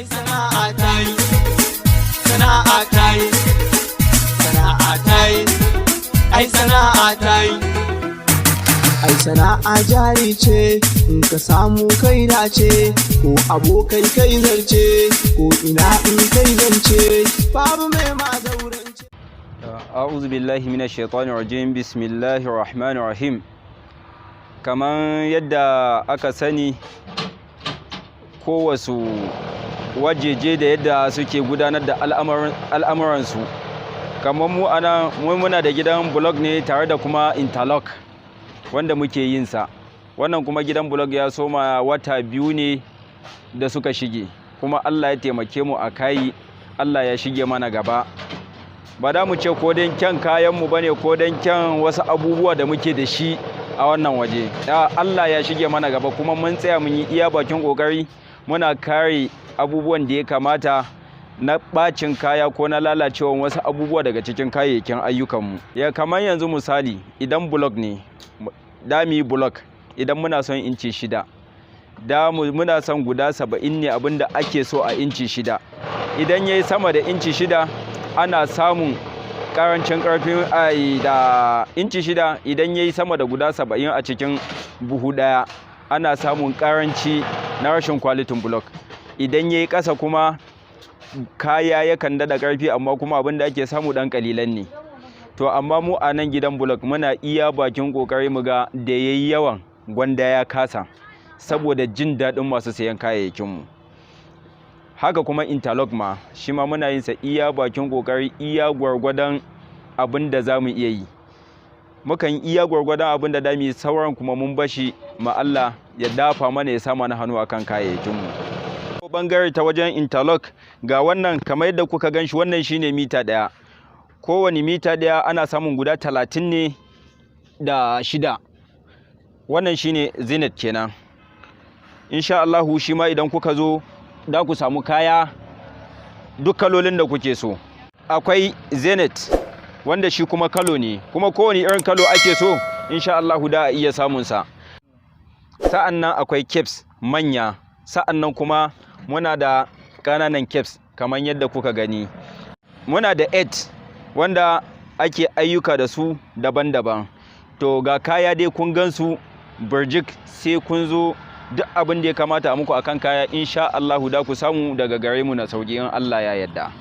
Ai sana'a ta yi, sana'a ta yi, sana'a ta yi, ai sana'a ta yi. Ai sana'a jari ce, in ka samu kai dace, ko abokai kai zarce, ko ina in kai zance, babu mai ma zaurance. A'udhu billahi minash shaitanir rajim, bismillahir rahmanir rahim. Kaman yadda aka sani, kowasu wajeje da yadda suke gudanar da al'amuransu. Kamar mu ana muna da gidan blog ne tare da kuma interlock wanda muke yin sa. Wannan kuma gidan blog ya soma wata 2 ne da suka shige, kuma Allah ya taimake mu a kai, Allah ya shige mana gaba. Ba da mu ce ko dan kyan kayanmu bane ko dan kyan wasu abubuwa da muke da shi a wannan waje. Allah ya shige mana gaba, kuma mun tsaya mun yi iya bakin kokari muna kare abubuwan da ya kamata na bacin kaya ko na lalacewan wasu abubuwa daga cikin kayayyakin ayyukanmu. Ya kamar yanzu misali, idan blog ne, da mu yi blog idan muna son inci 6, muna son guda 70 ne abinda ake so a inci 6. Idan yayi sama da inci 6 ana samun karancin karfin da inci 6. Idan yayi sama da guda 70 a cikin buhu daya ana samun karanci na rashin kwalitin block. Idan yayi kasa kuma kaya yakan dada karfi, amma kuma abinda ake samu dan kalilan ne. To amma mu a nan gidan block muna iya bakin kokari mu ga da yayi yawan gwanda ya kasa, saboda jin dadin masu sayan kayayyakin mu. Haka kuma interlock ma shi ma muna yin sa iya bakin kokari, iya gwargwadon abinda zamu iya yi. Mukan iya gwargwadon abinda da mu yi, sauran kuma mun bashi ma Allah ya dafa mana, ya sa mana hannu akan kayayyakin mu. Bangare ta wajen interlock, ga wannan kamar yadda kuka ganshi, wannan shine mita 1. Kowane mita 1 ana samun guda 30 ne da 6. Wannan shine zenith kenan. Insha Allah shi ma idan kuka zo da ku samu kaya duk kalolin da kuke so. Akwai zenith wanda shi kuma kalo ne, kuma kowane irin kalo ake so insha Allah da a iya samun sa. Sa'annan akwai caps manya, sa'annan kuma muna da kananan caps kamar yadda kuka gani. Muna da 8 wanda ake ayyuka da su daban-daban. To ga kaya dai kun gansu burjik, sai kun zo duk abin da ya kamata a muku akan kaya insha Allah da ku samu daga gare mu na sauki in Allah ya yarda.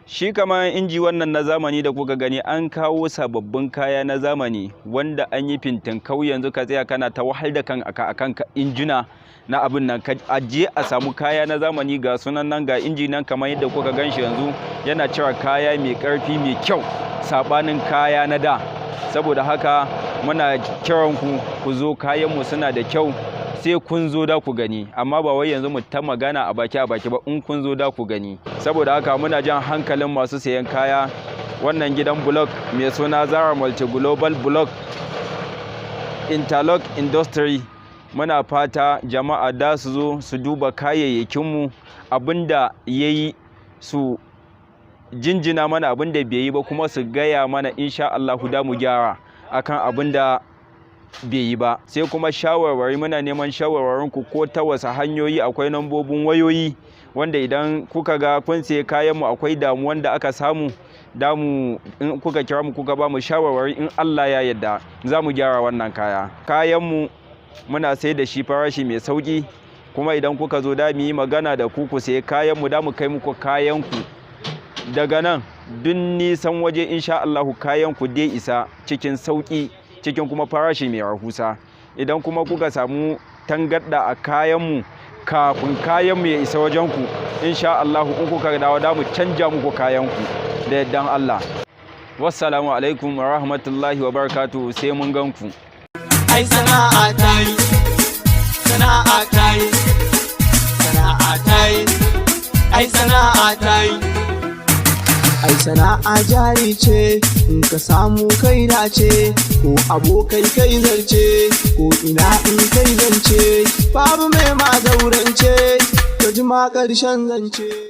Shi kamar inji wannan na zamani da kuka gani, an kawo sababbin kaya na zamani wanda an yi fintin kau. Yanzu ka tsaya kana ta wahal da kan akan injina na abin nan, ka ajiye a samu kaya na zamani. Ga sunan nan, ga inji nan kamar yadda kuka ganshi yanzu yana cire kaya mai karfi mai kyau sabanin kaya na da. Saboda haka muna kiran ku zo, kayan mu suna da kyau, sai kun zo da ku gani, amma ba wai yanzu mu ta magana a baki ba, in kun zo da ku gani. Saboda haka muna jan hankalin masu sayan kaya. Wannan gidan block mai suna Zara Multi Global Block Interlock Industry, muna fata jama'a da su zo su duba kayayyakin mu, abinda yayi su jinjina mana, abinda bai yi ba kuma su gaya mana insha Allah da mu gyara akan abinda bai yi ba. Sai kuma shawarwari, muna neman shawarwarinku ko ta wasu hanyoyi. Akwai lambobin wayoyi wanda idan kuka ga kun sayi kayan mu akwai damuwan da aka samu, in kuka kira mu kuka ba mu shawarwari, in Allah ya yarda za mu gyara wannan kaya. Kayan mu muna sai da shi farashi mai sauki, kuma idan kuka zo da mu yi magana da ku sayi kayan mu, da mu kai muku kayan ku daga nan duk nisan waje insha Allah. Kayan ku dai isa cikin sauki, cikin kuma farashi mai rahusa. Idan kuma kuka samu tangarda a kayanmu kafin kayanmu ya isa wajenku, insha Allah in kuka dawo da mu canja muku kayanku da yardan Allah. Wassalamu alaikum wa rahmatullahi wa barakatuhu, sai mun ganku. Ai sana'a ta yi, sana'a ta yi, sana'a ta yi, ai sana'a ta yi. Ai sana'a jari ce, in ka samu kai dace, ko abokai kai zarce, ko ina in kai zance, babu mai ma zaurance, ka ji ma ƙarshen zance.